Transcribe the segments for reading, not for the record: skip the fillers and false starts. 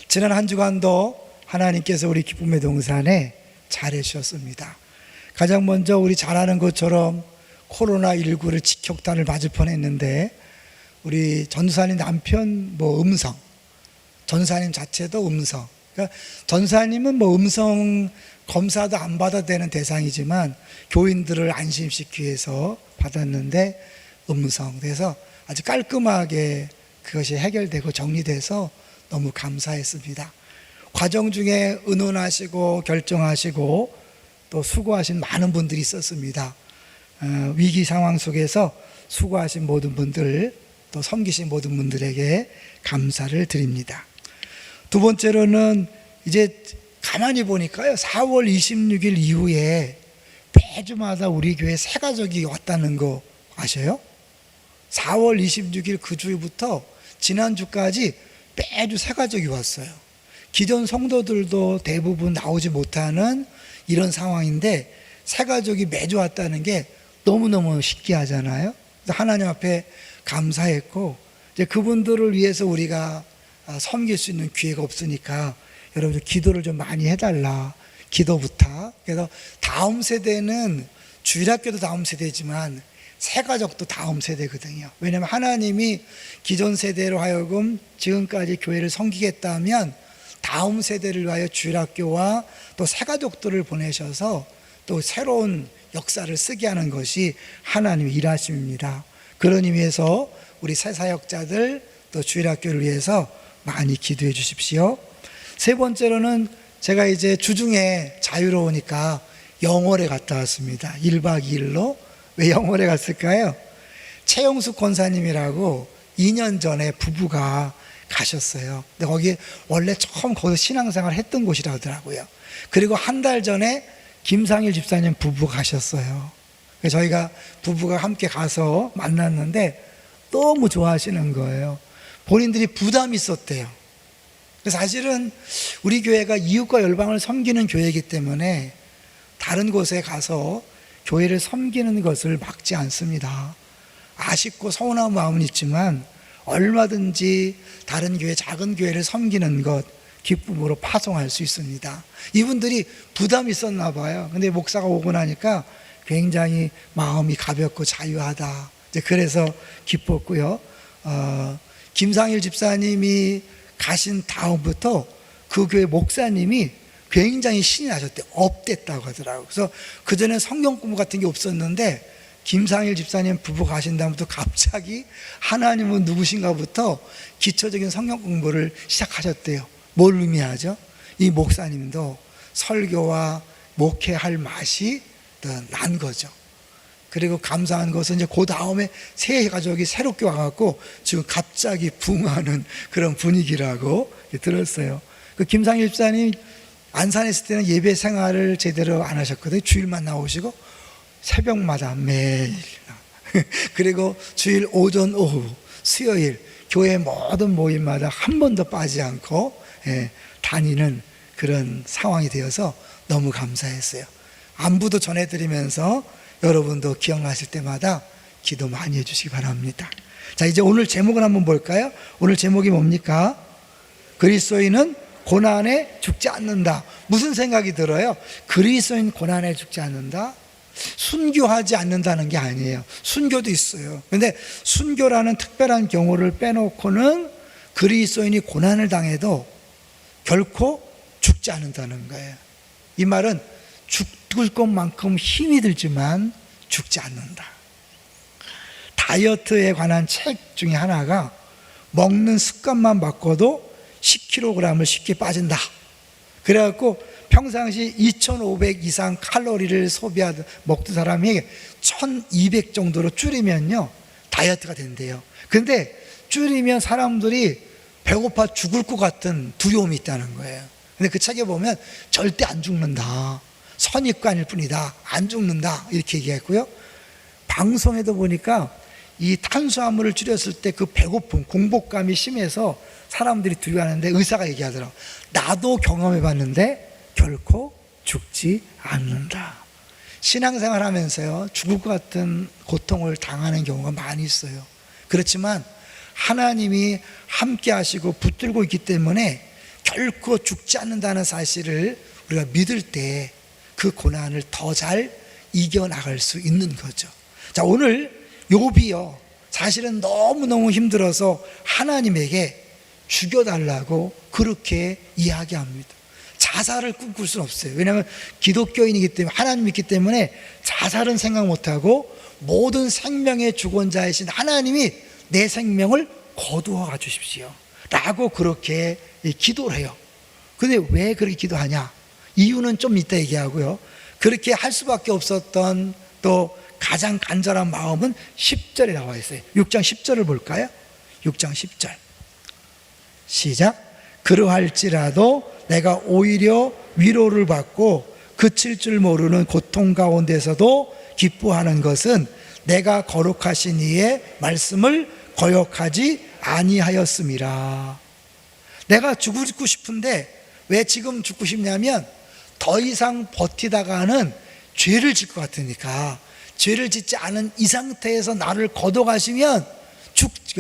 지난 한 주간도 하나님께서 우리 기쁨의 동산에 잘해주셨습니다. 가장 먼저 우리 잘 아는 것처럼 코로나19를 직격탄을 맞을 뻔했는데 우리 전사님 남편 음성, 전사님 자체도 음성. 그러니까 전사님은 음성 검사도 안 받아도 되는 대상이지만 교인들을 안심시키기 위해서 받았는데 음성. 그래서 아주 깔끔하게 그것이 해결되고 정리돼서 너무 감사했습니다. 과정 중에 의논하시고 결정하시고 또 수고하신 많은 분들이 있었습니다. 위기 상황 속에서 수고하신 모든 분들, 또 섬기신 모든 분들에게 감사를 드립니다. 두 번째로는 이제 가만히 보니까요, 4월 26일 이후에 매주마다 우리 교회 새가족이 왔다는 거 아셔요? 4월 26일 그 주부터 지난주까지 매주 새가족이 왔어요. 기존 성도들도 대부분 나오지 못하는 이런 상황인데 새가족이 매주 왔다는 게 너무너무 신기하잖아요. 하나님 앞에 감사했고, 이제 그분들을 위해서 우리가 섬길 수 있는 기회가 없으니까 여러분들 기도를 좀 많이 해달라. 기도 부탁. 그래서 다음 세대는 주일학교도 다음 세대지만 새가족도 다음 세대거든요. 왜냐하면 하나님이 기존 세대로 하여금 지금까지 교회를 섬기겠다면 다음 세대를 위하여 주일학교와 또 새가족들을 보내셔서 또 새로운 역사를 쓰게 하는 것이 하나님의 일하심입니다. 그런 의미에서 우리 새사역자들 또 주일학교를 위해서 많이 기도해 주십시오. 세 번째로는 제가 이제 주중에 자유로우니까 영월에 갔다 왔습니다. 1박 2일로. 왜 영월에 갔을까요? 최영숙 권사님이라고 2년 전에 부부가 가셨어요. 근데 거기 원래 처음 거기서 신앙생활 했던 곳이라 하더라고요. 그리고 한 달 전에 김상일 집사님 부부가 가셨어요. 그래서 저희가 부부가 함께 가서 만났는데 너무 좋아하시는 거예요. 본인들이 부담이 있었대요. 그래서 사실은 우리 교회가 이웃과 열방을 섬기는 교회이기 때문에 다른 곳에 가서 교회를 섬기는 것을 막지 않습니다. 아쉽고 서운한 마음은 있지만 얼마든지 다른 교회, 작은 교회를 섬기는 것 기쁨으로 파송할 수 있습니다. 이분들이 부담이 있었나 봐요. 근데 목사가 오고 나니까 굉장히 마음이 가볍고 자유하다. 이제 그래서 기뻤고요. 김상일 집사님이 가신 다음부터 그 교회 목사님이 굉장히 신이 나셨대요. 업됐다고 하더라고요. 그래서 그전에 성경 공부 같은 게 없었는데 김상일 집사님 부부 가신 다음부터 갑자기 하나님은 누구신가부터 기초적인 성경 공부를 시작하셨대요. 뭘 의미하죠? 이 목사님도 설교와 목회할 맛이 난 거죠. 그리고 감사한 것은 이제 그 다음에 새 가족이 새롭게 와갖고 지금 갑자기 붕하는 그런 분위기라고 들었어요. 그 김상일 집사님 안산에 있을 때는 예배 생활을 제대로 안 하셨거든요. 주일만 나오시고 새벽마다 매일 그리고 주일 오전 오후 수요일 교회 모든 모임마다 한 번도 빠지지 않고 다니는 그런 상황이 되어서 너무 감사했어요. 안부도 전해드리면서 여러분도 기억나실 때마다 기도 많이 해주시기 바랍니다. 자, 이제 오늘 제목을 한번 볼까요? 오늘 제목이 뭡니까? 그리스도인은 고난에 죽지 않는다. 무슨 생각이 들어요? 그리스도인 고난에 죽지 않는다? 순교하지 않는다는 게 아니에요. 순교도 있어요. 그런데 순교라는 특별한 경우를 빼놓고는 그리스도인이 고난을 당해도 결코 죽지 않는다는 거예요. 이 말은 죽을 것만큼 힘이 들지만 죽지 않는다. 다이어트에 관한 책 중에 하나가 먹는 습관만 바꿔도 10kg을 쉽게 빠진다. 그래갖고 평상시 2,500 이상 칼로리를 먹던 사람이 1,200 정도로 줄이면요 다이어트가 된대요. 근데 줄이면 사람들이 배고파 죽을 것 같은 두려움이 있다는 거예요. 근데 그 책에 보면 절대 안 죽는다. 선입관일 뿐이다. 안 죽는다. 이렇게 얘기했고요. 방송에도 보니까 이 탄수화물을 줄였을 때 그 배고픔, 공복감이 심해서 사람들이 두려워하는데 의사가 얘기하더라고. 나도 경험해봤는데 결코 죽지 않는다. 신앙생활 하면서요, 죽을 것 같은 고통을 당하는 경우가 많이 있어요. 그렇지만 하나님이 함께 하시고 붙들고 있기 때문에 결코 죽지 않는다는 사실을 우리가 믿을 때 그 고난을 더 잘 이겨나갈 수 있는 거죠. 자, 오늘 욥이요, 사실은 너무너무 힘들어서 하나님에게 죽여달라고 그렇게 이야기합니다. 자살을 꿈꿀 수는 없어요. 왜냐하면 기독교인이기 때문에, 하나님 믿기 때문에 자살은 생각 못하고 모든 생명의 주권자이신 하나님이 내 생명을 거두어 주십시오 라고 그렇게 기도를 해요. 근데 왜 그렇게 기도하냐? 이유는 좀 이따 얘기하고요. 그렇게 할 수밖에 없었던 또 가장 간절한 마음은 10절에 나와 있어요. 6장 10절을 볼까요? 6장 10절 시작. 그러할지라도 내가 오히려 위로를 받고 그칠 줄 모르는 고통 가운데서도 기뻐하는 것은 내가 거룩하신 이의 말씀을 거역하지 아니하였음이라. 내가 죽고 싶은데 왜 지금 죽고 싶냐면 더 이상 버티다가는 죄를 질 것 같으니까, 죄를 짓지 않은 이 상태에서 나를 거둬가시면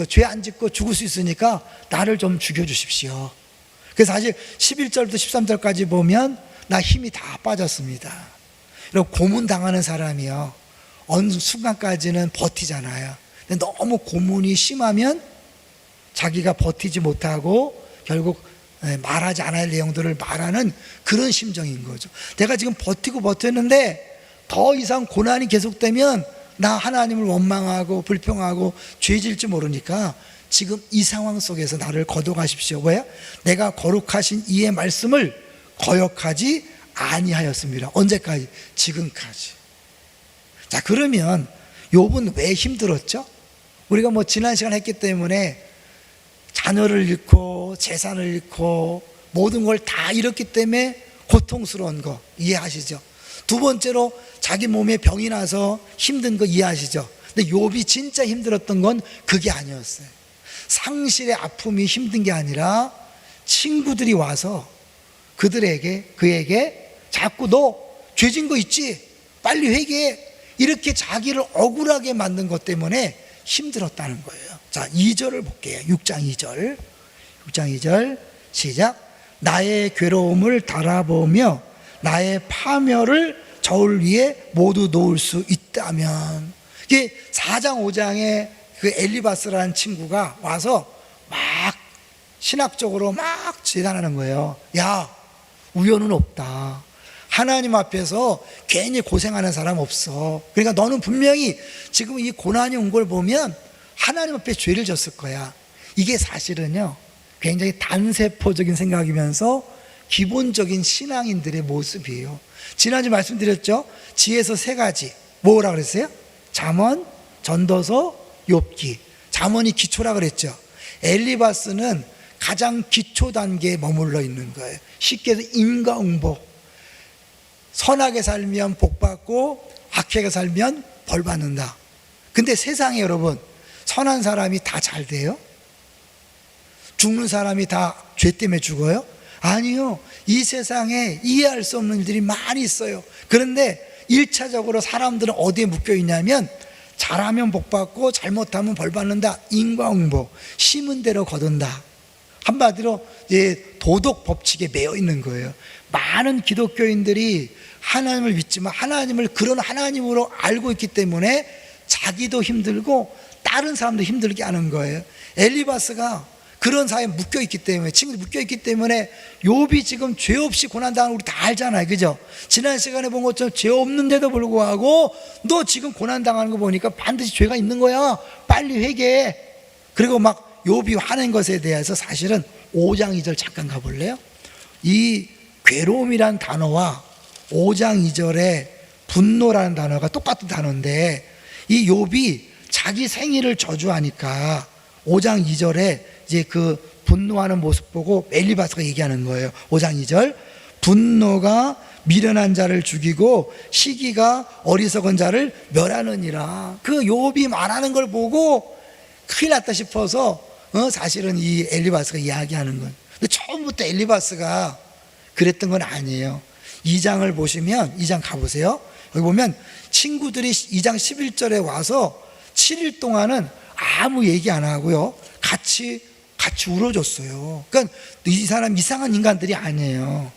죄 안 짓고 죽을 수 있으니까 나를 좀 죽여주십시오. 그래서 사실 11절부터 13절까지 보면 나 힘이 다 빠졌습니다. 그리고 고문당하는 사람이요, 어느 순간까지는 버티잖아요. 근데 너무 고문이 심하면 자기가 버티지 못하고 결국 말하지 않아야 할 내용들을 말하는 그런 심정인 거죠. 내가 지금 버텼는데 더 이상 고난이 계속되면 나 하나님을 원망하고 불평하고 죄질지 모르니까 지금 이 상황 속에서 나를 거둬가십시오. 왜? 내가 거룩하신 이의 말씀을 거역하지 아니하였습니다. 언제까지? 지금까지. 자, 그러면 욥은 왜 힘들었죠? 우리가 뭐 지난 시간 했기 때문에 자녀를 잃고 재산을 잃고 모든 걸 다 잃었기 때문에 고통스러운 거 이해하시죠? 두 번째로 자기 몸에 병이 나서 힘든 거 이해하시죠? 근데 욥이 진짜 힘들었던 건 그게 아니었어요. 상실의 아픔이 힘든 게 아니라 친구들이 와서 그에게 자꾸 너 죄진 거 있지? 빨리 회개해. 이렇게 자기를 억울하게 만든 것 때문에 힘들었다는 거예요. 자, 2절을 볼게요. 6장 2절. 6장 2절 시작. 나의 괴로움을 달아보며 나의 파멸을 저울 위에 모두 놓을 수 있다면. 이게 4장 5장에 그 엘리바스라는 친구가 와서 막 신학적으로 막 재단하는 거예요. 야, 우연은 없다. 하나님 앞에서 괜히 고생하는 사람 없어. 그러니까 너는 분명히 지금 이 고난이 온 걸 보면 하나님 앞에 죄를 졌을 거야. 이게 사실은요, 굉장히 단세포적인 생각이면서 기본적인 신앙인들의 모습이에요. 지난주 말씀드렸죠? 지혜서 3가지. 뭐라 그랬어요? 잠언, 전도서, 욥기. 잠언이 기초라 그랬죠. 엘리바스는 가장 기초 단계에 머물러 있는 거예요. 쉽게 해서 인과응보. 선하게 살면 복받고 악하게 살면 벌받는다. 근데 세상에 여러분, 선한 사람이 다 잘 돼요? 죽는 사람이 다 죄 때문에 죽어요? 아니요. 이 세상에 이해할 수 없는 일들이 많이 있어요. 그런데 1차적으로 사람들은 어디에 묶여 있냐면, 잘하면 복받고 잘못하면 벌받는다. 인과응보. 심은 대로 거둔다. 한마디로 도덕 법칙에 매여 있는 거예요. 많은 기독교인들이 하나님을 믿지만 하나님을 그런 하나님으로 알고 있기 때문에 자기도 힘들고 다른 사람도 힘들게 하는 거예요. 엘리바스가 그런 사이에 묶여있기 때문에, 친구들이 묶여있기 때문에 욥이 지금 죄 없이 고난당하는 우리 다 알잖아요. 그죠? 지난 시간에 본 것처럼 죄 없는데도 불구하고 너 지금 고난당하는 거 보니까 반드시 죄가 있는 거야. 빨리 회개해. 그리고 막 욥이 화낸 것에 대해서 사실은 5장 2절 잠깐 가볼래요? 이 괴로움이란 단어와 5장 2절에 분노라는 단어가 똑같은 단어인데, 이 욥이 자기 생일을 저주하니까 5장 2절에 이제 그 분노하는 모습 보고 엘리바스가 얘기하는 거예요. 5장 2절. 분노가 미련한 자를 죽이고 시기가 어리석은 자를 멸하느니라. 그 욥이 말하는 걸 보고 큰일 났다 싶어서 사실은 이 엘리바스가 이야기하는 건. 근데 처음부터 엘리바스가 그랬던 건 아니에요. 2장을 보시면, 2장 가보세요. 여기 보면 친구들이 2장 11절에 와서 7일 동안은 아무 얘기 안 하고요, 같이 같이 울어줬어요. 그러니까 이 사람 이상한 인간들이 아니에요.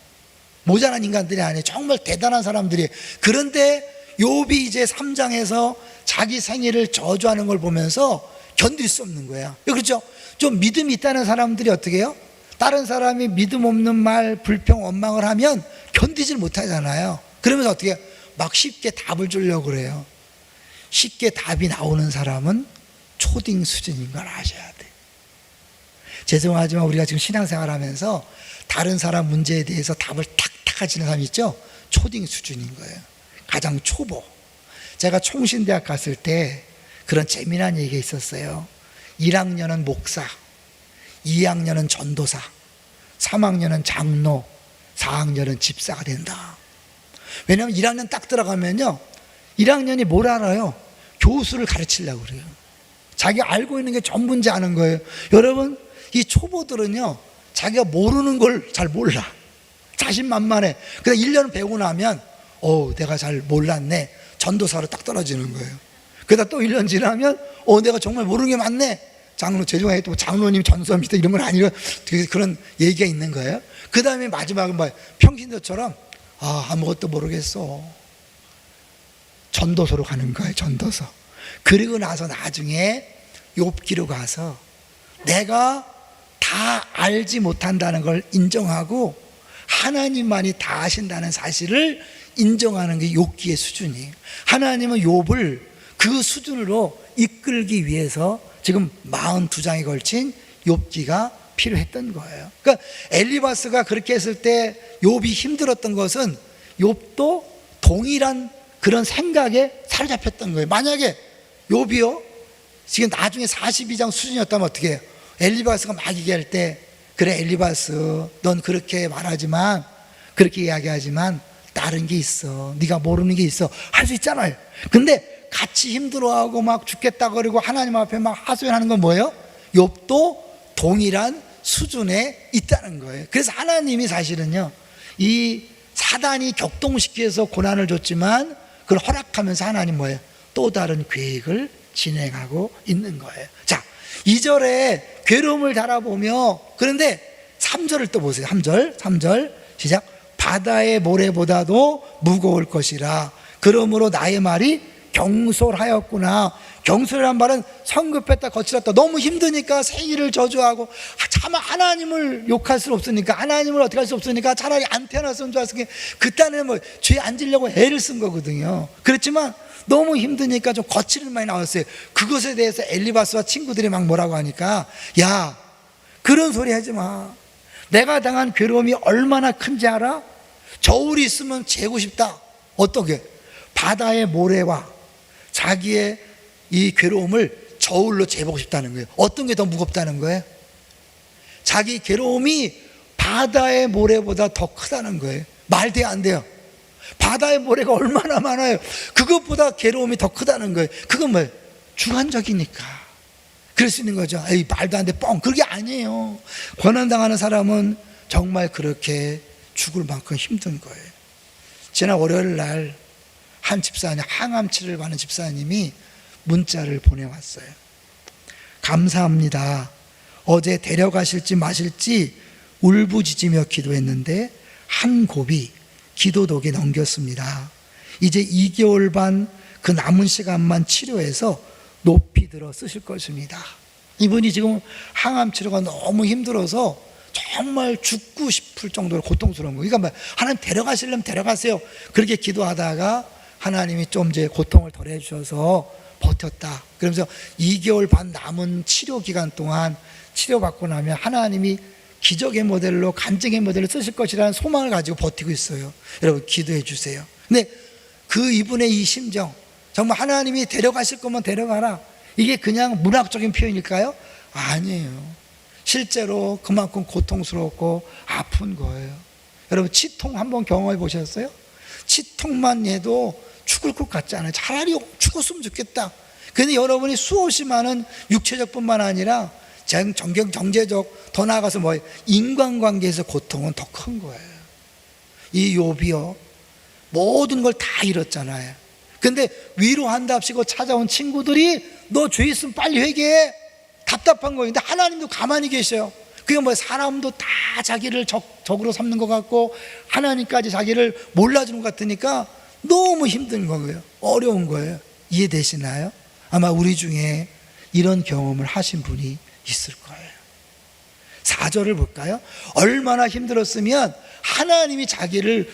모자란 인간들이 아니에요. 정말 대단한 사람들이. 그런데 욥이 이제 3장에서 자기 생애를 저주하는 걸 보면서 견딜 수 없는 거야. 그렇죠? 좀 믿음이 있다는 사람들이 어떻게 해요? 다른 사람이 믿음 없는 말, 불평, 원망을 하면 견디질 못하잖아요. 그러면서 어떻게 해요? 막 쉽게 답을 주려고 그래요. 쉽게 답이 나오는 사람은 초딩 수준인 걸 아셔야 돼. 죄송하지만 우리가 지금 신앙생활 하면서 다른 사람 문제에 대해서 답을 탁탁 하시는 사람 있죠? 초딩 수준인 거예요. 가장 초보. 제가 총신대학 갔을 때 그런 재미난 얘기가 있었어요. 1학년은 목사, 2학년은 전도사, 3학년은 장로, 4학년은 집사가 된다. 왜냐하면 1학년 딱 들어가면요, 1학년이 뭘 알아요? 교수를 가르치려고 그래요. 자기 알고 있는 게 전부인지 아는 거예요. 여러분, 이 초보들은요, 자기가 모르는 걸 잘 몰라. 자신만만해. 그래서 1년 배우고 나면 내가 잘 몰랐네. 전도사로 딱 떨어지는 거예요. 그러다 또 1년 지나면 내가 정말 모르는 게 많네. 장로, 죄송해요. 또 장로님 전수합니다. 이런 건 아니고 그런 얘기가 있는 거예요. 그 다음에 마지막은 뭐예요? 평신도처럼 아무것도 모르겠어. 전도서로 가는 거예요. 전도서. 그리고 나서 나중에 욥기로 가서 내가 다 알지 못한다는 걸 인정하고 하나님만이 다 아신다는 사실을 인정하는 게 욥기의 수준이에요. 하나님은 욥을 그 수준으로 이끌기 위해서 지금 42장에 걸친 욥기가 필요했던 거예요. 그러니까 엘리바스가 그렇게 했을 때 욥이 힘들었던 것은 욥도 동일한 그런 생각에 사로잡혔던 거예요. 만약에 욥이요 지금 나중에 42장 수준이었다면 어떻게 해요? 엘리바스가 막 얘기할 때 그래 엘리바스 넌 그렇게 말하지만 그렇게 이야기하지만 다른 게 있어. 네가 모르는 게 있어. 할 수 있잖아요. 근데 같이 힘들어하고 막 죽겠다 그러고 하나님 앞에 막 하소연하는 건 뭐예요? 욥도 동일한 수준에 있다는 거예요. 그래서 하나님이 사실은요 이 사단이 격동시켜서 고난을 줬지만 그걸 허락하면서 하나님 뭐예요? 또 다른 계획을 진행하고 있는 거예요. 자, 2절에 괴로움을 달아보며 그런데 3절을 또 보세요. 3절 시작. 바다의 모래보다도 무거울 것이라. 그러므로 나의 말이 경솔하였구나. 경솔이란 말은 성급했다 거칠었다. 너무 힘드니까 생일을 저주하고 차마 하나님을 욕할 수 없으니까 하나님을 어떻게 할 수 없으니까 차라리 안 태어났으면 좋았으니까 그딴에 뭐 죄 안 지려고 애를 쓴 거거든요. 그렇지만 너무 힘드니까 좀 거칠은 말이 나왔어요. 그것에 대해서 엘리바스와 친구들이 막 뭐라고 하니까 야 그런 소리 하지 마. 내가 당한 괴로움이 얼마나 큰지 알아? 저울이 있으면 재고 싶다. 어떻게? 바다의 모래와 자기의 이 괴로움을 저울로 재보고 싶다는 거예요. 어떤 게 더 무겁다는 거예요? 자기 괴로움이 바다의 모래보다 더 크다는 거예요. 말돼 안 돼요. 바다의 모래가 얼마나 많아요. 그것보다 괴로움이 더 크다는 거예요. 그건 뭐예요? 주관적이니까 그럴 수 있는 거죠. 에이 말도 안 돼 뻥. 그게 아니에요. 고난당하는 사람은 정말 그렇게 죽을 만큼 힘든 거예요. 지난 월요일 날 한 집사님, 항암치료를 받는 집사님이 문자를 보내왔어요. 감사합니다. 어제 데려가실지 마실지 울부짖으며 기도했는데 한 곱이 기도독에 넘겼습니다. 이제 2개월 반 그 남은 시간만 치료해서 높이 들어 쓰실 것입니다. 이분이 지금 항암치료가 너무 힘들어서 정말 죽고 싶을 정도로 고통스러운 거예요. 그러니까 하나님 데려가시려면 데려가세요. 그렇게 기도하다가 하나님이 좀 이제 고통을 덜해 주셔서 버텼다. 그러면서 2개월 반 남은 치료 기간 동안 치료받고 나면 하나님이 기적의 모델로 간증의 모델로 쓰실 것이라는 소망을 가지고 버티고 있어요. 여러분 기도해 주세요. 근데 그 이분의 이 심정 정말 하나님이 데려가실 거면 데려가라. 이게 그냥 문학적인 표현일까요? 아니에요. 실제로 그만큼 고통스럽고 아픈 거예요. 여러분 치통 한번 경험해 보셨어요? 치통만 해도 죽을 것 같지 않아요. 차라리 죽었으면 좋겠다. 근데 여러분이 수없이 많은 육체적 뿐만 아니라 정제적 더 나아가서 뭐예요? 인간관계에서 고통은 더 큰 거예요. 이 욥이요 모든 걸 다 잃었잖아요. 근데 위로한답시고 찾아온 친구들이 너 죄 있으면 빨리 회개해. 답답한 거인데 하나님도 가만히 계셔요. 그게 뭐예요? 사람도 다 자기를 적으로 삼는 것 같고 하나님까지 자기를 몰라주는 것 같으니까 너무 힘든 거예요. 어려운 거예요. 이해되시나요? 아마 우리 중에 이런 경험을 하신 분이 있을 거예요. 4절을 볼까요? 얼마나 힘들었으면 하나님이 자기를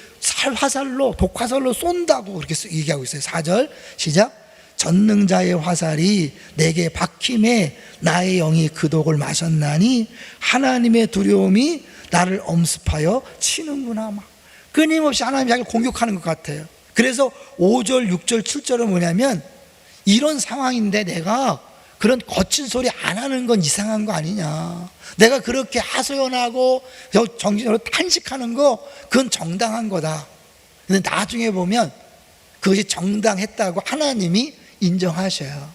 화살로, 독화살로 쏜다고 그렇게 얘기하고 있어요. 4절 시작. 전능자의 화살이 내게 박힘에 나의 영이 그 독을 마셨나니 하나님의 두려움이 나를 엄습하여 치는구나. 막 끊임없이 하나님이 자기를 공격하는 것 같아요. 그래서 5절, 6절, 7절은 뭐냐면 이런 상황인데 내가 그런 거친 소리 안 하는 건 이상한 거 아니냐, 내가 그렇게 하소연하고 정신으로 탄식하는 거 그건 정당한 거다. 근데 나중에 보면 그것이 정당했다고 하나님이 인정하셔요.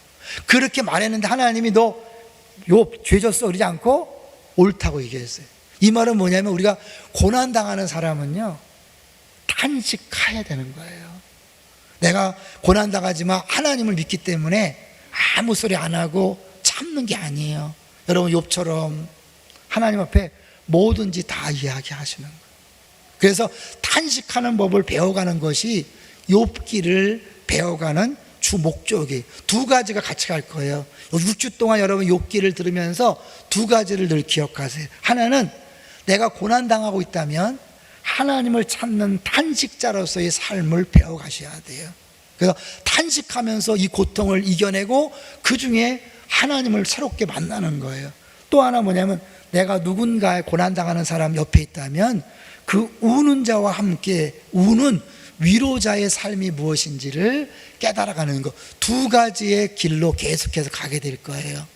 그렇게 말했는데 하나님이 너 욥 죄 졌어 그러지 않고 옳다고 얘기했어요. 이 말은 뭐냐면 우리가 고난당하는 사람은요 탄식해야 되는 거예요. 내가 고난당하지만 하나님을 믿기 때문에 아무 소리 안 하고 참는 게 아니에요. 여러분 욥처럼 하나님 앞에 뭐든지 다 이야기하시는 거예요. 그래서 탄식하는 법을 배워가는 것이 욥기를 배워가는 주 목적이 두 가지가 같이 갈 거예요. 6주 동안 여러분 욥기를 들으면서 두 가지를 늘 기억하세요. 하나는 내가 고난당하고 있다면 하나님을 찾는 탄식자로서의 삶을 배워가셔야 돼요. 그래서 탄식하면서 이 고통을 이겨내고 그 중에 하나님을 새롭게 만나는 거예요. 또 하나 뭐냐면 내가 누군가의 고난당하는 사람 옆에 있다면 그 우는 자와 함께 우는 위로자의 삶이 무엇인지를 깨달아가는 것, 두 가지의 길로 계속해서 가게 될 거예요.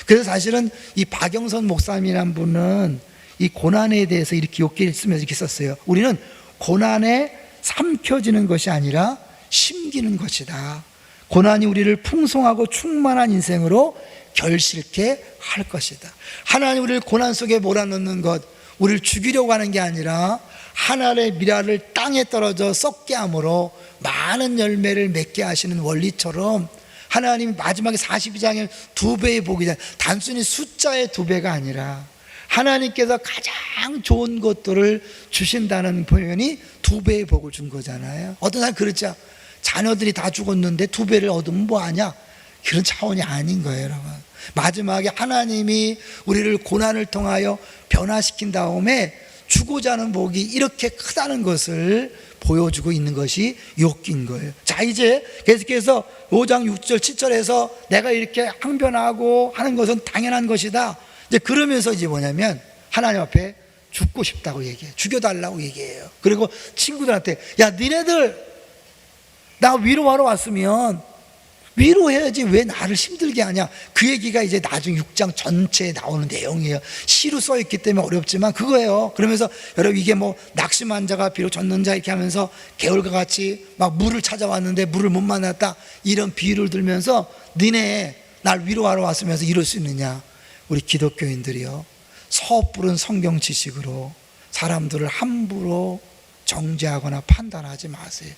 그래서 사실은 이 박영선 목사님이란 분은 이 고난에 대해서 이렇게 욥기를 쓰면서 이렇게 썼어요. 우리는 고난에 삼켜지는 것이 아니라 심기는 것이다. 고난이 우리를 풍성하고 충만한 인생으로 결실케 할 것이다. 하나님 우리를 고난 속에 몰아넣는 것, 우리를 죽이려고 하는 게 아니라 하늘의 미랄을 땅에 떨어져 썩게 함으로 많은 열매를 맺게 하시는 원리처럼 하나님이 마지막에 42장에 2배의 복이다. 단순히 숫자의 2배가 아니라 하나님께서 가장 좋은 것들을 주신다는 표현이 2배의 복을 준 거잖아요. 어떤 사람 그렇죠. 자녀들이 다 죽었는데 2배를 얻으면 뭐하냐, 그런 차원이 아닌 거예요. 여러분 마지막에 하나님이 우리를 고난을 통하여 변화시킨 다음에 주고자 하는 복이 이렇게 크다는 것을 보여주고 있는 것이 욥기인 거예요. 자 이제 계속해서 5장 6절 7절에서 내가 이렇게 항변하고 하는 것은 당연한 것이다. 이제 그러면서 이제 뭐냐면 하나님 앞에 죽고 싶다고 얘기해요. 죽여달라고 얘기해요. 그리고 친구들한테 야 니네들 나 위로하러 왔으면 위로해야지 왜 나를 힘들게 하냐. 그 얘기가 이제 나중 6장 전체에 나오는 내용이에요. 시로 써있기 때문에 어렵지만 그거예요. 그러면서 여러분 이게 뭐 낙심한 자가 비록 젖는 자 이렇게 하면서 개울과 같이 막 물을 찾아왔는데 물을 못 만났다 이런 비유를 들면서 니네 날 위로하러 왔으면서 이럴 수 있느냐. 우리 기독교인들이요 섣부른 성경 지식으로 사람들을 함부로 정죄하거나 판단하지 마세요.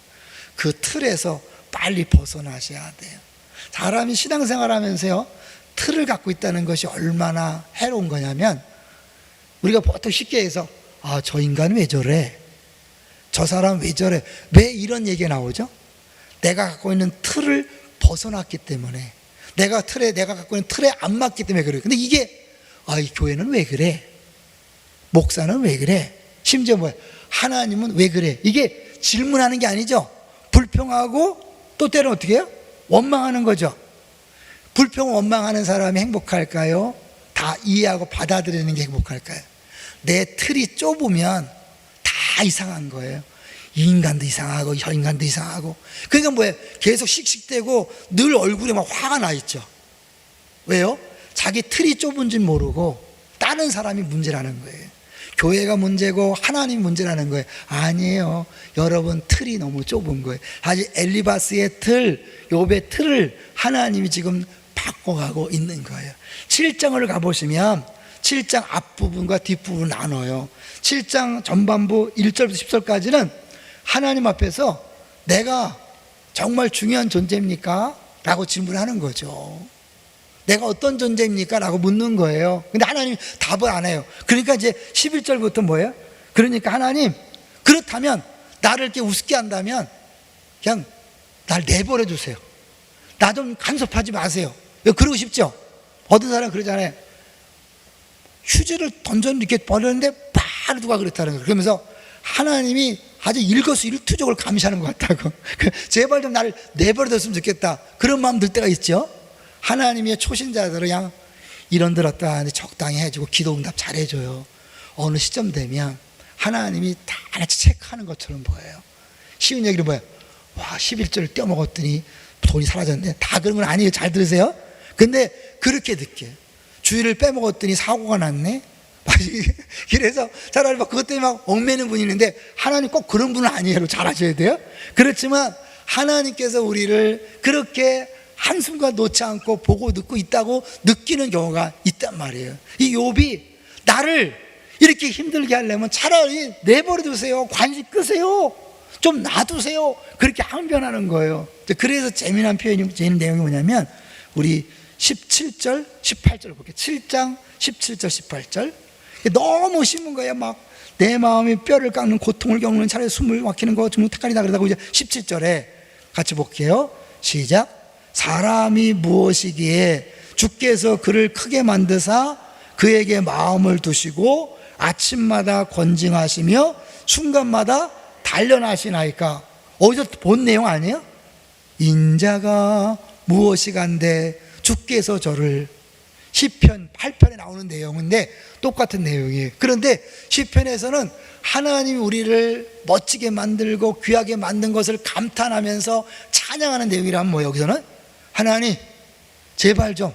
그 틀에서 빨리 벗어나셔야 돼요. 사람이 신앙생활 하면서요 틀을 갖고 있다는 것이 얼마나 해로운 거냐면 우리가 보통 쉽게 해서 아, 저 인간은 왜 저래, 저 사람 왜 저래, 왜 이런 얘기가 나오죠? 내가 갖고 있는 틀을 벗어났기 때문에 내가 갖고 있는 틀에 안 맞기 때문에 그래요. 근데 이게 아, 이 교회는 왜 그래, 목사는 왜 그래, 심지어 뭐야 하나님은 왜 그래, 이게 질문하는 게 아니죠. 불평하고 또 때로는 어떻게 해요? 원망하는 거죠. 불평 원망하는 사람이 행복할까요? 다 이해하고 받아들이는 게 행복할까요? 내 틀이 좁으면 다 이상한 거예요. 이 인간도 이상하고 저 인간도 이상하고. 그러니까 뭐예요? 계속 씩씩대고 늘 얼굴에 막 화가 나 있죠. 왜요? 자기 틀이 좁은 줄 모르고 다른 사람이 문제라는 거예요. 교회가 문제고 하나님 문제라는 거예요. 아니에요. 여러분 틀이 너무 좁은 거예요. 사실 엘리바스의 틀, 욥의 틀을 하나님이 지금 바꿔가고 있는 거예요. 7장을 가보시면 7장 앞부분과 뒷부분 나눠요. 7장 전반부 1절부터 10절까지는 하나님 앞에서 내가 정말 중요한 존재입니까? 라고 질문하는 거죠. 내가 어떤 존재입니까? 라고 묻는 거예요. 근데 하나님이 답을 안 해요. 그러니까 이제 11절부터 뭐예요? 그러니까 하나님, 그렇다면 나를 이렇게 우습게 한다면 그냥 날 내버려 두세요. 나 좀 간섭하지 마세요. 그러고 싶죠? 어떤 사람 그러잖아요. 휴지를 이렇게 버렸는데 바로 누가 그랬다는 거예요. 그러면서 하나님이 아주 일거수일투족을 감시하는 것 같다고. 제발 좀 나를 내버려뒀으면 좋겠다. 그런 마음 들 때가 있죠. 하나님의 초신자들은 그냥 이런 들었다 적당히 해주고 기도 응답 잘해줘요. 어느 시점 되면 하나님이 다 하나씩 체크하는 것처럼 보여요. 쉬운 얘기는 뭐예요? 와, 11절을 떼어먹었더니 돈이 사라졌네. 다 그런 건 아니에요. 잘 들으세요. 근데 그렇게 느껴요. 주일을 빼먹었더니 사고가 났네. 그래서 차라리 막 그것 때문에 막 얽매는 분이 있는데 하나님 꼭 그런 분은 아니에요. 잘 아셔야 돼요. 그렇지만 하나님께서 우리를 그렇게 한순간 놓지 않고 보고 듣고 있다고 느끼는 경우가 있단 말이에요. 이 욥이 나를 이렇게 힘들게 하려면 차라리 내버려 두세요. 관심 끄세요. 좀 놔두세요. 그렇게 항변하는 거예요. 그래서 재미난 표현이, 재미난 내용이 뭐냐면 우리 17절, 18절 볼게요. 7장 17절, 18절. 너무 심은 거예요. 막 내 마음이 뼈를 깎는 고통을 겪는, 차라리 숨을 막히는 거 좀 택하리다 그러다가 이제 17절에 같이 볼게요. 시작. 사람이 무엇이기에 주께서 그를 크게 만드사 그에게 마음을 두시고 아침마다 권징하시며 순간마다 단련하시나이까. 어디서 본 내용 아니에요? 인자가 무엇이간데 주께서 저를, 시편 8편에 나오는 내용인데 똑같은 내용이에요. 그런데 시편에서는 하나님이 우리를 멋지게 만들고 귀하게 만든 것을 감탄하면서 찬양하는 내용이라면 뭐예요? 여기서는 하나님 제발 좀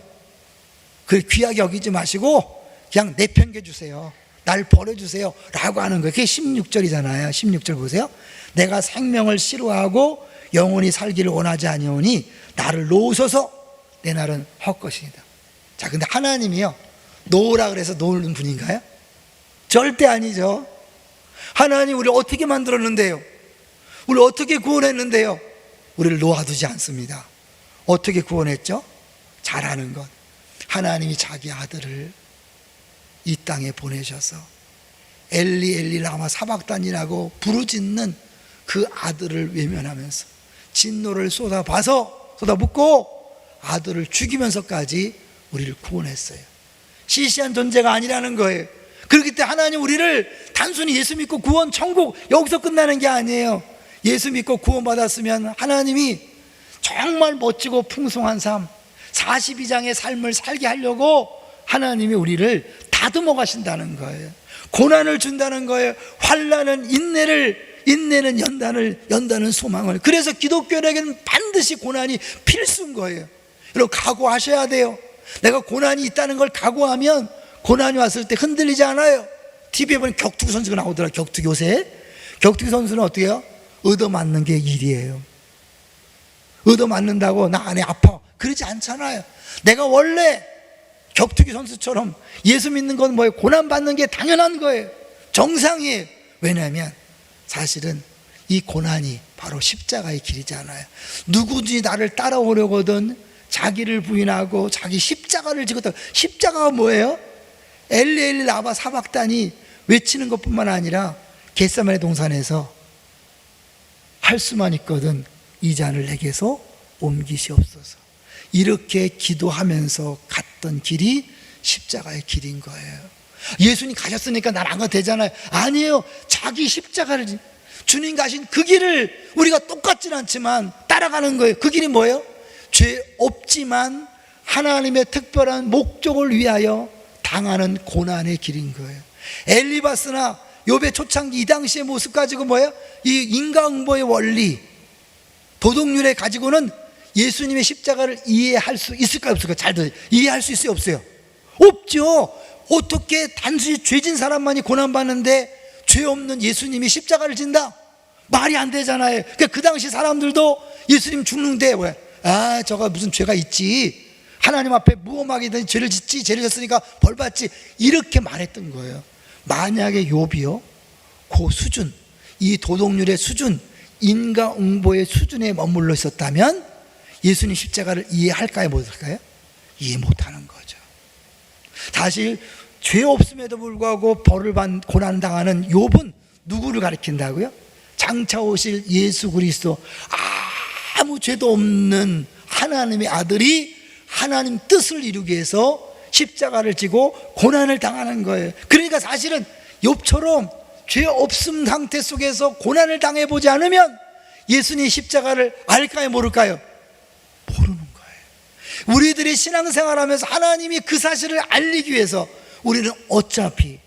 그 귀하게 여기지 마시고 그냥 내팽개 주세요. 날 버려주세요 라고 하는 거예요. 그게 16절이잖아요 16절 보세요. 내가 생명을 싫어하고 영원히 살기를 원하지 아니오니 나를 놓으소서. 내 날은 헛것이니다. 자, 근데 하나님이요 놓으라 그래서 놓는 분인가요? 절대 아니죠. 하나님 우리를 어떻게 만들었는데요? 우리를 어떻게 구원했는데요? 우리를 놓아두지 않습니다. 어떻게 구원했죠? 잘하는 것, 하나님이 자기 아들을 이 땅에 보내셔서 엘리 엘리 라마 사박단이라고 부르짖는 그 아들을 외면하면서 진노를 쏟아붓고 아들을 죽이면서까지 우리를 구원했어요. 시시한 존재가 아니라는 거예요. 그렇기 때문에 하나님 우리를 단순히 예수 믿고 구원 천국 여기서 끝나는 게 아니에요. 예수 믿고 구원받았으면 하나님이 정말 멋지고 풍성한 삶, 42장의 삶을 살게 하려고 하나님이 우리를 다듬어 가신다는 거예요. 고난을 준다는 거예요. 환난은 인내는 연단은 소망을. 그래서 기독교인에게는 반드시 고난이 필수인 거예요. 여러분 각오하셔야 돼요. 내가 고난이 있다는 걸 각오하면 고난이 왔을 때 흔들리지 않아요. TV에 보면 격투기 선수가 나오더라고요. 격투기 요새 격투기 선수는 어떻게 해요? 얻어맞는 게 일이에요. 얻어맞는다고 나 안에 아파 그러지 않잖아요. 내가 원래 격투기 선수처럼 예수 믿는 건 뭐예요? 고난받는 게 당연한 거예요. 정상이에요. 왜냐하면 사실은 이 고난이 바로 십자가의 길이잖아요. 누구든지 나를 따라오려거든 자기를 부인하고 자기 십자가를 지고, 십자가가 뭐예요? 엘리 엘리 라마 사박단이 외치는 것뿐만 아니라 겟세마네 동산에서 할 수만 있거든 이 잔을 내게서 옮기시옵소서. 이렇게 기도하면서 갔던 길이 십자가의 길인 거예요. 예수님 가셨으니까 난 안 가도 되잖아요. 아니에요. 자기 십자가를, 주님 가신 그 길을 우리가 똑같진 않지만 따라가는 거예요. 그 길이 뭐예요? 죄 없지만 하나님의 특별한 목적을 위하여 당하는 고난의 길인 거예요. 엘리바스나 욥의 초창기 이 당시의 모습 가지고 뭐예요? 이 인과응보의 원리, 도덕률에 가지고는 예수님의 십자가를 이해할 수 있을까요? 없을까요? 잘 들어요. 이해할 수 있어요? 없어요? 없죠. 어떻게 단순히 죄진 사람만이 고난받는데 죄 없는 예수님이 십자가를 진다? 말이 안 되잖아요. 그러니까 그 당시 사람들도 예수님 죽는데 왜? 아, 저가 무슨 죄가 있지, 하나님 앞에 무엄하게 죄를 짓지, 죄를 졌으니까 벌받지, 이렇게 말했던 거예요. 만약에 욥이요 그 수준, 이 도덕률의 수준, 인과응보의 수준에 머물러 있었다면 예수님 십자가를 이해할까요? 못할까요? 이해 못하는 거죠. 사실 죄 없음에도 불구하고 고난 당하는 욥은 누구를 가리킨다고요? 장차 오실 예수 그리스도, 아무 죄도 없는 하나님의 아들이 하나님 뜻을 이루기 위해서 십자가를 지고 고난을 당하는 거예요. 그러니까 사실은 욥처럼 죄 없음 상태 속에서 고난을 당해보지 않으면 예수님 십자가를 알까요, 모를까요? 모르는 거예요. 우리들이 신앙생활하면서 하나님이 그 사실을 알리기 위해서 우리는 어차피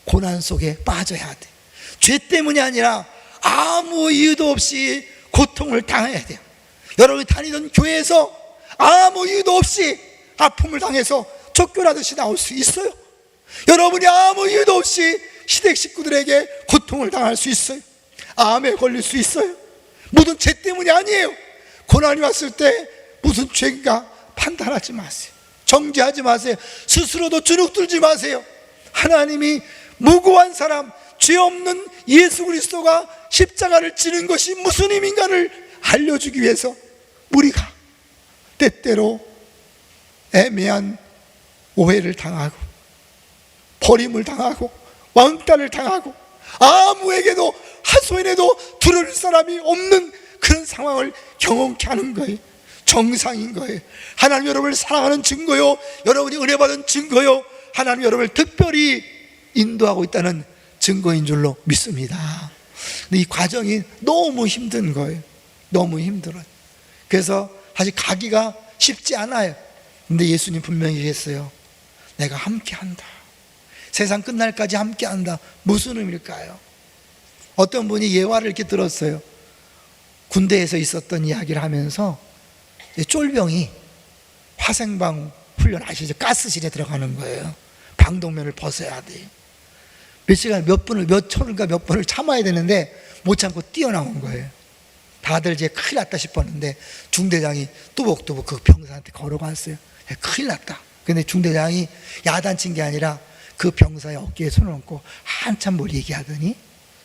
고난 속에 빠져야 돼. 죄 때문이 아니라 아무 이유도 없이 고통을 당해야 돼요. 여러분이 다니던 교회에서 아무 이유도 없이 아픔을 당해서 쫓겨나듯이 나올 수 있어요. 여러분이 아무 이유도 없이 시댁 식구들에게 고통을 당할 수 있어요. 암에 걸릴 수 있어요. 모든 죄 때문이 아니에요. 고난이 왔을 때 무슨 죄인가 판단하지 마세요. 정죄하지 마세요. 스스로도 주눅 들지 마세요. 하나님이 무고한 사람, 죄 없는 예수 그리스도가 십자가를 지는 것이 무슨 의미인가를 알려주기 위해서 우리가 때때로 애매한 오해를 당하고 버림을 당하고 왕따를 당하고 아무에게도 하소연해도 들을 사람이 없는 그런 상황을 경험케 하는 거예요. 정상인 거예요. 하나님 여러분을 사랑하는 증거요, 여러분이 은혜 받은 증거요, 하나님 여러분을 특별히 인도하고 있다는 증거인 줄로 믿습니다. 근데 이 과정이 너무 힘든 거예요. 너무 힘들어요. 그래서 사실 가기가 쉽지 않아요. 근데 예수님 분명히 얘기했어요. 내가 함께한다. 세상 끝날까지 함께한다. 무슨 의미일까요? 어떤 분이 예화를 이렇게 들었어요. 군대에서 있었던 이야기를 하면서 쫄병이 화생방 훈련 아시죠? 가스실에 들어가는 거예요. 방독면을 벗어야 돼요. 몇 시간, 몇 초인가 몇 분을 참아야 되는데 못 참고 뛰어나온 거예요. 다들 이제 큰일 났다 싶었는데 중대장이 뚜벅뚜벅 그 병사한테 걸어갔어요. 큰일 났다. 근데 중대장이 야단친 게 아니라 그 병사의 어깨에 손을 얹고 한참 뭘 얘기하더니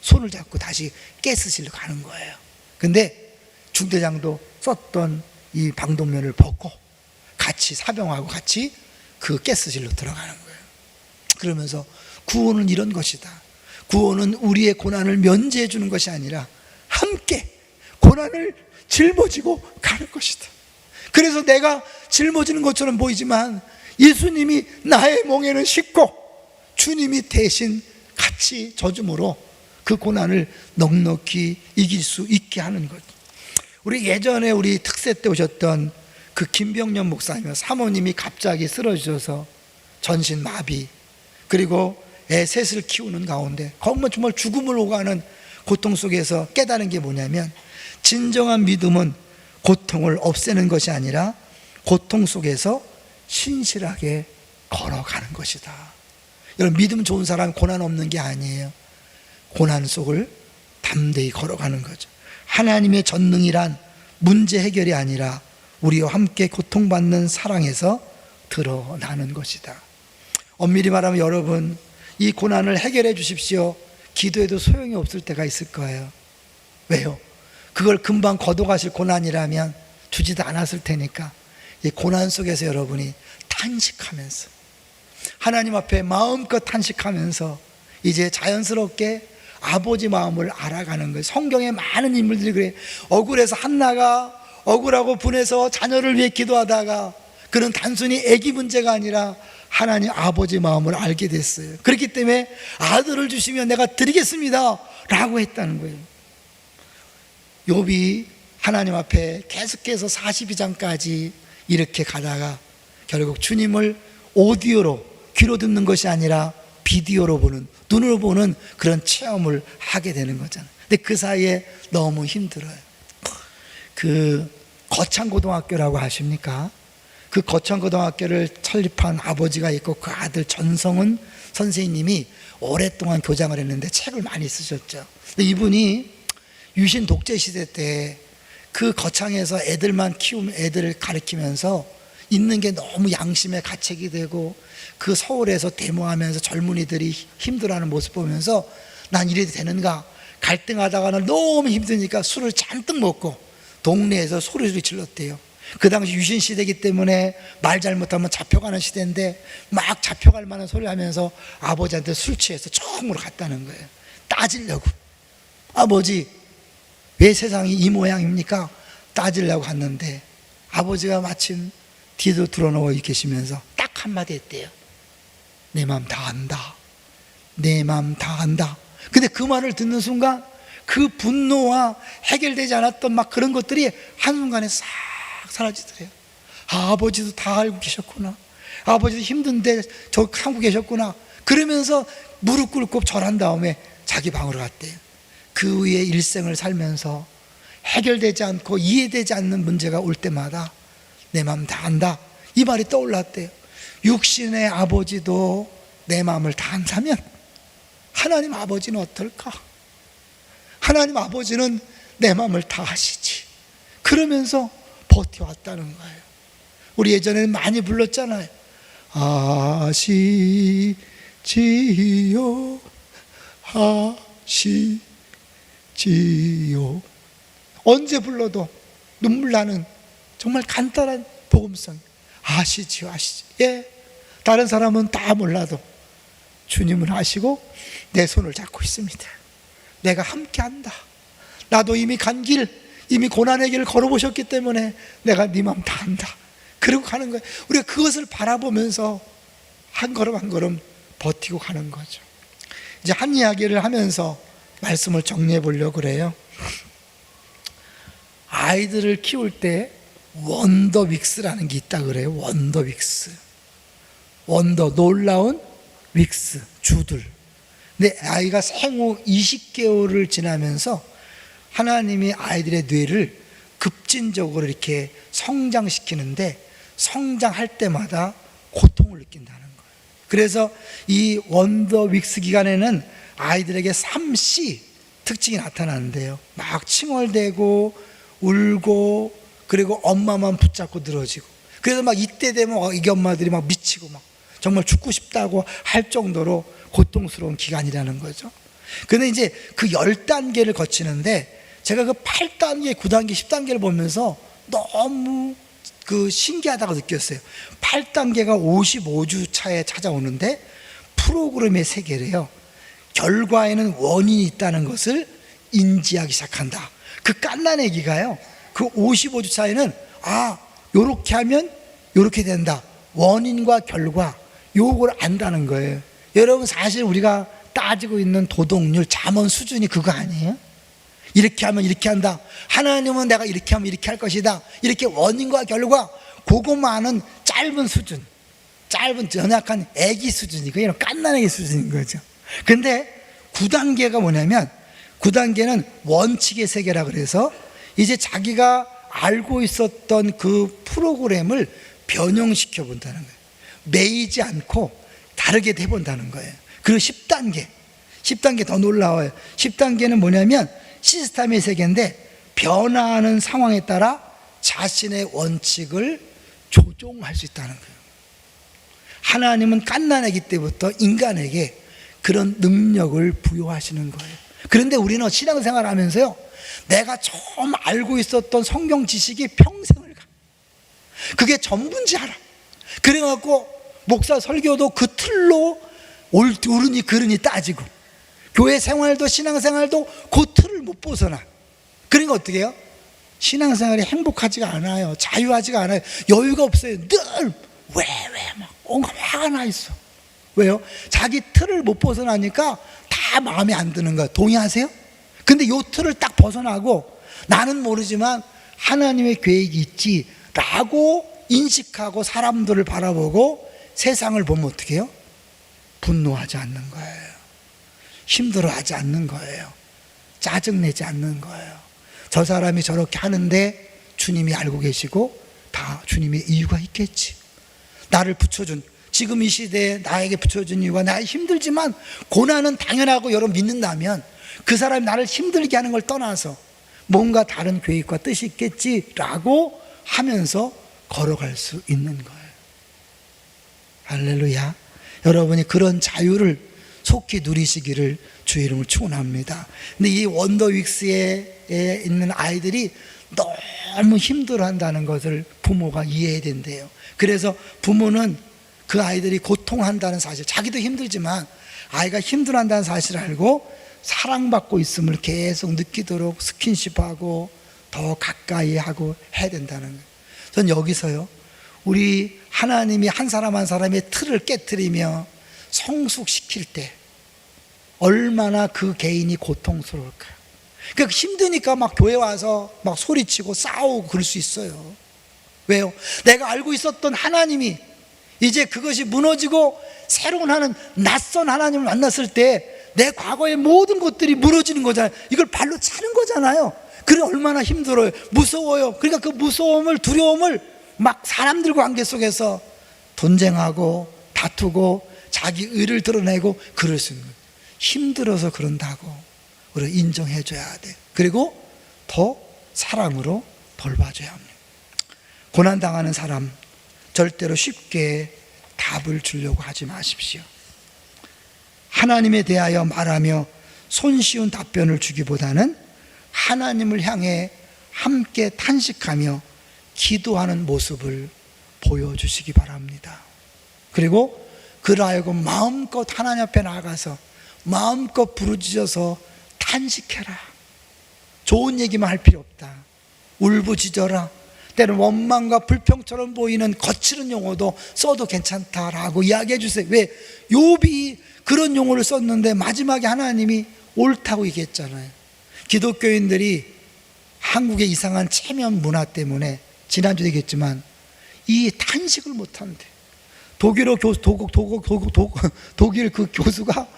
손을 잡고 다시 가스실로 가는 거예요. 근데 중대장도 썼던 이 방독면을 벗고 같이 사병하고 같이 그 가스실로 들어가는 거예요. 그러면서 구원은 이런 것이다. 구원은 우리의 고난을 면제해 주는 것이 아니라 함께 고난을 짊어지고 가는 것이다. 그래서 내가 짊어지는 것처럼 보이지만 예수님이 나의 멍에는 싣고 주님이 대신 같이 져줌으로 그 고난을 넉넉히 이길 수 있게 하는 것. 우리 예전에 우리 특세 때 오셨던 그 김병년 목사님, 사모님이 갑자기 쓰러지셔서 전신 마비, 그리고 애 셋을 키우는 가운데 정말 죽음을 오가는 고통 속에서 깨달은 게 뭐냐면, 진정한 믿음은 고통을 없애는 것이 아니라 고통 속에서 신실하게 걸어가는 것이다. 여러분, 믿음 좋은 사람 고난 없는 게 아니에요. 고난 속을 담대히 걸어가는 거죠. 하나님의 전능이란 문제 해결이 아니라 우리와 함께 고통받는 사랑에서 드러나는 것이다. 엄밀히 말하면 여러분, 이 고난을 해결해 주십시오. 기도해도 소용이 없을 때가 있을 거예요. 왜요? 그걸 금방 걷어가실 고난이라면 주지도 않았을 테니까. 이 고난 속에서 여러분이 탄식하면서, 하나님 앞에 마음껏 탄식하면서 이제 자연스럽게 아버지 마음을 알아가는 거예요. 성경에 많은 인물들이 그래. 억울해서 한나가 억울하고 분해서 자녀를 위해 기도하다가 그는 단순히 아기 문제가 아니라 하나님 아버지 마음을 알게 됐어요. 그렇기 때문에 아들을 주시면 내가 드리겠습니다 라고 했다는 거예요. 욥이 하나님 앞에 계속해서 42장까지 이렇게 가다가 결국 주님을 오디오로, 귀로 듣는 것이 아니라 비디오로 보는, 눈으로 보는 그런 체험을 하게 되는 거잖아요. 근데 그 사이에 너무 힘들어요. 그 거창고등학교라고 아십니까? 그 거창고등학교를 설립한 아버지가 있고 그 아들 전성은 선생님이 오랫동안 교장을 했는데 책을 많이 쓰셨죠. 근데 이분이 유신 독재 시대 때 그 거창에서 애들만 키우면, 애들을 가르치면서 있는 게 너무 양심에 가책이 되고 그 서울에서 데모하면서 젊은이들이 힘들어하는 모습 보면서 난 이래도 되는가 갈등하다가는 너무 힘드니까 술을 잔뜩 먹고 동네에서 소리를 질렀대요. 그 당시 유신 시대이기 때문에 말 잘못하면 잡혀가는 시대인데 막 잡혀갈 만한 소리 하면서 아버지한테 술 취해서 처음으로 갔다는 거예요. 따지려고. 아버지, 왜 세상이 이 모양입니까? 따지려고 갔는데 아버지가 마침 뒤도 들어놓고 계시면서 딱 한마디 했대요. 내 마음 다 안다. 내 마음 다 안다. 근데 그 말을 듣는 순간 그 분노와 해결되지 않았던 막 그런 것들이 한순간에 싹 사라지더래요. 아, 아버지도 다 알고 계셨구나. 아버지도 힘든데 저 하고 계셨구나. 그러면서 무릎 꿇고 절한 다음에 자기 방으로 갔대요. 그 후에 일생을 살면서 해결되지 않고 이해되지 않는 문제가 올 때마다 내 마음 다 안다, 이 말이 떠올랐대요. 육신의 아버지도 내 마음을 다 안다면 하나님 아버지는 어떨까? 하나님 아버지는 내 마음을 다 아시지. 그러면서 버텨왔다는 거예요. 우리 예전에는 많이 불렀잖아요. 아시지요, 아시지요. 언제 불러도 눈물 나는 정말 간단한 복음성. 아시지요, 아시지. 예, 다른 사람은 다 몰라도 주님은 아시고 내 손을 잡고 있습니다. 내가 함께 한다. 나도 이미 간 길, 이미 고난의 길을 걸어보셨기 때문에 내가 네 마음 다 안다. 그리고 가는 거예요. 우리가 그것을 바라보면서 한 걸음 한 걸음 버티고 가는 거죠. 이제 한 이야기를 하면서 말씀을 정리해 보려고 그래요. 아이들을 키울 때 원더 윅스라는 게 있다 그래요. 원더 윅스. 원더, 놀라운 윅스, 주들. 근데 아이가 생후 20개월을 지나면서 하나님이 아이들의 뇌를 급진적으로 이렇게 성장시키는데 성장할 때마다 고통을 느낀다는 거예요. 그래서 이 원더 윅스 기간에는 아이들에게 3C 특징이 나타나는데요. 막 칭얼대고 울고 그리고 엄마만 붙잡고 늘어지고, 그래서 막 이때 되면 이게 엄마들이 막 미치고 막 정말 죽고 싶다고 할 정도로 고통스러운 기간이라는 거죠. 근데 이제 그 10단계를 거치는데 제가 그 8단계, 9단계, 10단계를 보면서 너무 신기하다고 느꼈어요. 8단계가 55주 차에 찾아오는데 프로그램의 세계래요. 결과에는 원인이 있다는 것을 인지하기 시작한다. 그 갓난아기가요, 그 55주 차에는 요렇게 하면 요렇게 된다. 원인과 결과, 요걸 안다는 거예요. 여러분, 사실 우리가 따지고 있는 도덕률, 잠언 수준이 그거 아니에요? 이렇게 하면 이렇게 한다. 하나님은 내가 이렇게 하면 이렇게 할 것이다. 이렇게 원인과 결과, 그것만 아는 짧은 수준, 짧은 연약한 애기 수준이고, 이런 갓난애기 수준인 거죠. 근데 9단계가 뭐냐면, 9단계는 원칙의 세계라 그래서 이제 자기가 알고 있었던 그 프로그램을 변형시켜 본다는 거예요. 매이지 않고 다르게 해본다는 거예요. 그리고 10단계 더 놀라워요. 10단계는 뭐냐면 시스템의 세계인데 변화하는 상황에 따라 자신의 원칙을 조종할 수 있다는 거예요. 하나님은 갓난아기 때부터 인간에게 그런 능력을 부여하시는 거예요. 그런데 우리는 신앙생활을 하면서요, 내가 처음 알고 있었던 성경 지식이 평생을 가. 그게 전부인지 알아. 그래갖고 목사 설교도 그 틀로 옳으니 그르니 따지고, 교회 생활도 신앙생활도 그 틀을 못 벗어나. 그러니까 어떻게 해요? 신앙생활이 행복하지가 않아요. 자유하지가 않아요. 여유가 없어요. 늘 왜 막 뭔가 화가 나 있어. 왜요? 자기 틀을 못 벗어나니까 다 마음에 안 드는 거예요. 동의하세요? 근데 요 틀을 딱 벗어나고 나는 모르지만 하나님의 계획이 있지 라고 인식하고 사람들을 바라보고 세상을 보면 어떻게 해요? 분노하지 않는 거예요. 힘들어하지 않는 거예요. 짜증내지 않는 거예요. 저 사람이 저렇게 하는데 주님이 알고 계시고 다 주님의 이유가 있겠지. 나를 붙여준, 지금 이 시대에 나에게 붙여준 이유가, 나 힘들지만 고난은 당연하고 여러분 믿는다면 그 사람이 나를 힘들게 하는 걸 떠나서 뭔가 다른 계획과 뜻이 있겠지라고 하면서 걸어갈 수 있는 거예요. 할렐루야. 여러분이 그런 자유를 속히 누리시기를 주의 이름으로 축원합니다. 근데 이 원더 윅스에 있는 아이들이 너무 힘들어한다는 것을 부모가 이해해야 된대요. 그래서 부모는 그 아이들이 고통한다는 사실, 자기도 힘들지만 아이가 힘들어한다는 사실을 알고 사랑받고 있음을 계속 느끼도록 스킨십하고 더 가까이 하고 해야 된다는 거예요. 전 여기서요, 우리 하나님이 한 사람 한 사람의 틀을 깨트리며 성숙시킬 때 얼마나 그 개인이 고통스러울까요? 그러니까 힘드니까 막 교회 와서 막 소리치고 싸우고 그럴 수 있어요. 왜요? 내가 알고 있었던 하나님이 이제 그것이 무너지고 새로운 하나님, 낯선 하나님을 만났을 때 내 과거의 모든 것들이 무너지는 거잖아요. 이걸 발로 차는 거잖아요. 그래 얼마나 힘들어요. 무서워요. 그러니까 그 무서움을, 두려움을 막 사람들 관계 속에서 돈쟁하고 다투고 자기 의를 드러내고 그럴 수 있는 거예요. 힘들어서 그런다고 우리가 인정해 줘야 돼. 그리고 더 사랑으로 돌봐줘야 합니다. 고난당하는 사람 절대로 쉽게 답을 주려고 하지 마십시오. 하나님에 대하여 말하며 손쉬운 답변을 주기보다는 하나님을 향해 함께 탄식하며 기도하는 모습을 보여주시기 바랍니다. 그리고 그를 알고 마음껏 하나님 앞에 나가서 마음껏 부르짖어서 탄식해라. 좋은 얘기만 할 필요 없다. 울부짖어라. 때로는 원망과 불평처럼 보이는 거칠은 용어도 써도 괜찮다라고 이야기해 주세요. 왜? 욥이 그런 용어를 썼는데 마지막에 하나님이 옳다고 얘기했잖아요. 기독교인들이 한국의 이상한 체면 문화 때문에 지난주에 얘기했지만 이 탄식을 못한대. 독일 그 교수가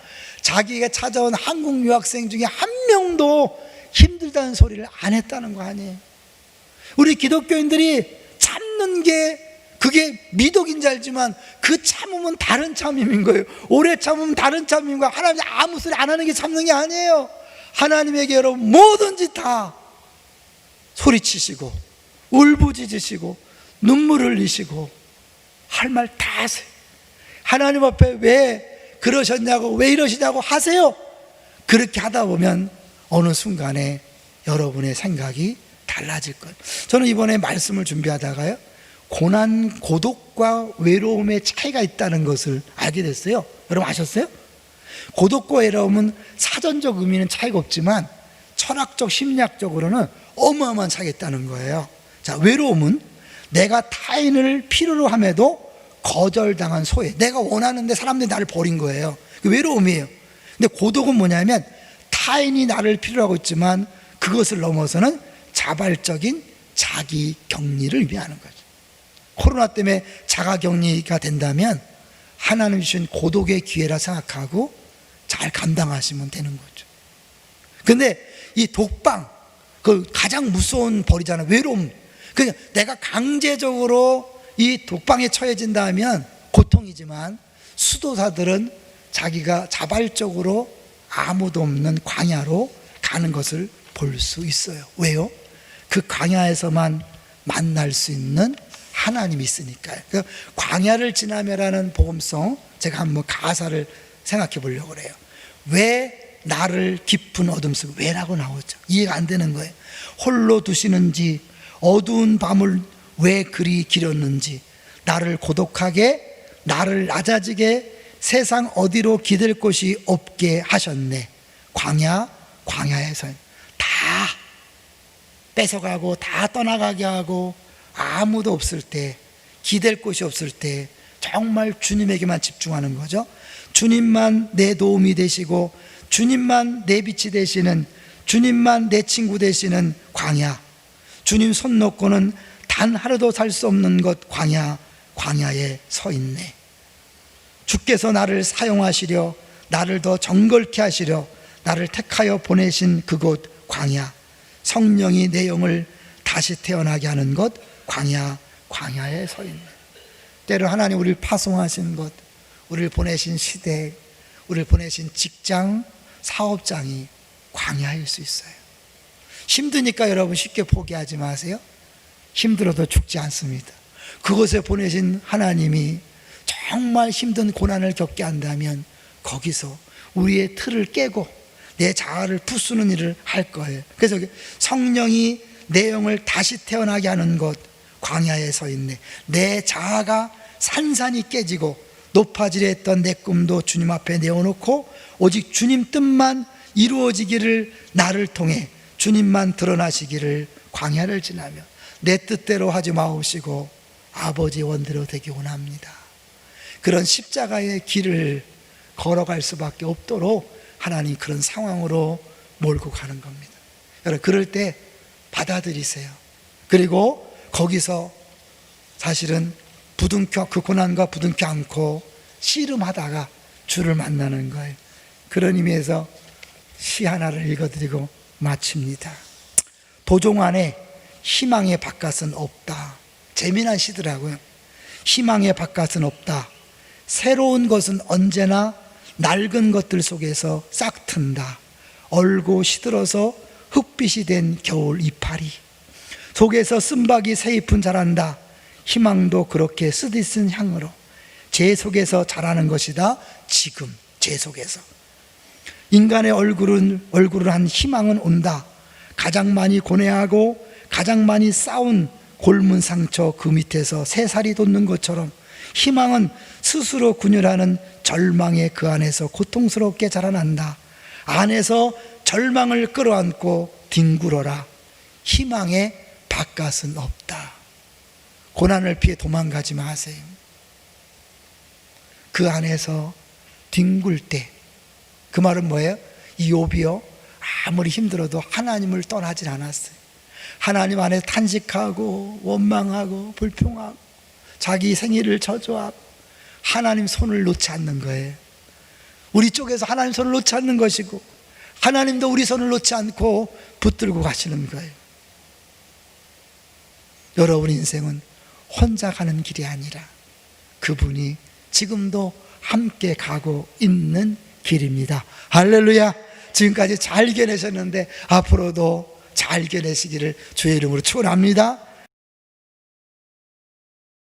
자기가 찾아온 한국 유학생 중에 한 명도 힘들다는 소리를 안 했다는 거 아니에요. 우리 기독교인들이 참는 게 그게 미덕인지 알지만 그 참음은 다른 참음인 거예요. 오래 참으면 다른 참음인 거예요. 하나님 아무 소리 안 하는 게 참는 게 아니에요. 하나님에게 여러분 뭐든지 다 소리치시고 울부짖으시고 눈물 흘리시고 할 말 다 하세요. 하나님 앞에 왜 그러셨냐고 왜 이러시냐고 하세요. 그렇게 하다 보면 어느 순간에 여러분의 생각이 달라질 거예요. 저는 이번에 말씀을 준비하다가요, 고난, 고독과 외로움의 차이가 있다는 것을 알게 됐어요. 여러분 아셨어요? 고독과 외로움은 사전적 의미는 차이가 없지만 철학적, 심리학적으로는 어마어마한 차이가 있다는 거예요. 자, 외로움은 내가 타인을 필요로 함에도 거절당한 소외, 내가 원하는데 사람들이 나를 버린 거예요. 그게 외로움이에요. 근데 고독은 뭐냐면 타인이 나를 필요로 하고 있지만 그것을 넘어서는 자발적인 자기 격리를 의미하는 거죠. 코로나 때문에 자가 격리가 된다면 하나님 주신 고독의 기회라 생각하고 잘 감당하시면 되는 거죠. 근데 이 독방, 그 가장 무서운 벌이잖아요. 외로움. 그러니까 내가 강제적으로 이 독방에 처해진다면 고통이지만 수도사들은 자기가 자발적으로 아무도 없는 광야로 가는 것을 볼 수 있어요. 왜요? 그 광야에서만 만날 수 있는 하나님이 있으니까요. 그러니까 광야를 지나며라는 복음성, 제가 한번 가사를 생각해 보려고 그래요. 왜 나를 깊은 어둠 속에, 왜라고 나오죠. 이해가 안 되는 거예요. 홀로 두시는지, 어두운 밤을 왜 그리 길었는지, 나를 고독하게, 나를 낮아지게, 세상 어디로 기댈 곳이 없게 하셨네. 광야에서 다 뺏어가고 다 떠나가게 하고 아무도 없을 때, 기댈 곳이 없을 때 정말 주님에게만 집중하는 거죠. 주님만 내 도움이 되시고 주님만 내 빛이 되시는, 주님만 내 친구 되시는 광야, 주님 손 놓고는 단 하루도 살 수 없는 것 광야에 서 있네. 주께서 나를 사용하시려, 나를 더 정결케 하시려 나를 택하여 보내신 그곳 광야, 성령이 내 영을 다시 태어나게 하는 것 광야에 서 있네. 때로 하나님 우리를 파송하신 것, 우리를 보내신 시대, 우리를 보내신 직장, 사업장이 광야일 수 있어요. 힘드니까 여러분 쉽게 포기하지 마세요. 힘들어도 죽지 않습니다. 그곳에 보내신 하나님이 정말 힘든 고난을 겪게 한다면 거기서 우리의 틀을 깨고 내 자아를 부수는 일을 할 거예요. 그래서 성령이 내 영을 다시 태어나게 하는 곳 광야에 서 있네. 내 자아가 산산이 깨지고 높아지려 했던 내 꿈도 주님 앞에 내어놓고 오직 주님 뜻만 이루어지기를, 나를 통해 주님만 드러나시기를 광야를 지나며 내 뜻대로 하지 마옵시고 아버지 원대로 되기 원합니다. 그런 십자가의 길을 걸어갈 수밖에 없도록 하나님 그런 상황으로 몰고 가는 겁니다. 여러분, 그럴 때 받아들이세요. 그리고 거기서 사실은 그 고난과 부둥켜 안고 씨름하다가 주를 만나는 거예요. 그런 의미에서 시 하나를 읽어드리고 마칩니다. 도종 안에 희망의 바깥은 없다. 재미난 시더라고요. 희망의 바깥은 없다. 새로운 것은 언제나 낡은 것들 속에서 싹튼다. 얼고 시들어서 흙빛이 된 겨울 이파리 속에서 쓴박이 새잎은 자란다. 희망도 그렇게 쓰디쓴 향으로 제 속에서 자라는 것이다. 지금 제 속에서 인간의 얼굴은 한 희망은 온다. 가장 많이 고뇌하고 가장 많이 싸운 골문 상처 그 밑에서 새살이 돋는 것처럼 희망은 스스로 분열하는 절망의 그 안에서 고통스럽게 자라난다. 안에서 절망을 끌어안고 뒹굴어라. 희망의 바깥은 없다. 고난을 피해 도망가지 마세요. 그 안에서 뒹굴 때, 그 말은 뭐예요? 이욥이요, 아무리 힘들어도 하나님을 떠나질 않았어요. 하나님 안에 탄식하고 원망하고 불평하고 자기 생일을 저주하고 하나님 손을 놓지 않는 거예요. 우리 쪽에서 하나님 손을 놓지 않는 것이고 하나님도 우리 손을 놓지 않고 붙들고 가시는 거예요. 여러분 인생은 혼자 가는 길이 아니라 그분이 지금도 함께 가고 있는 길입니다. 할렐루야. 지금까지 잘 견내셨는데 앞으로도 잘 견내시기를 주의 이름으로 축원합니다.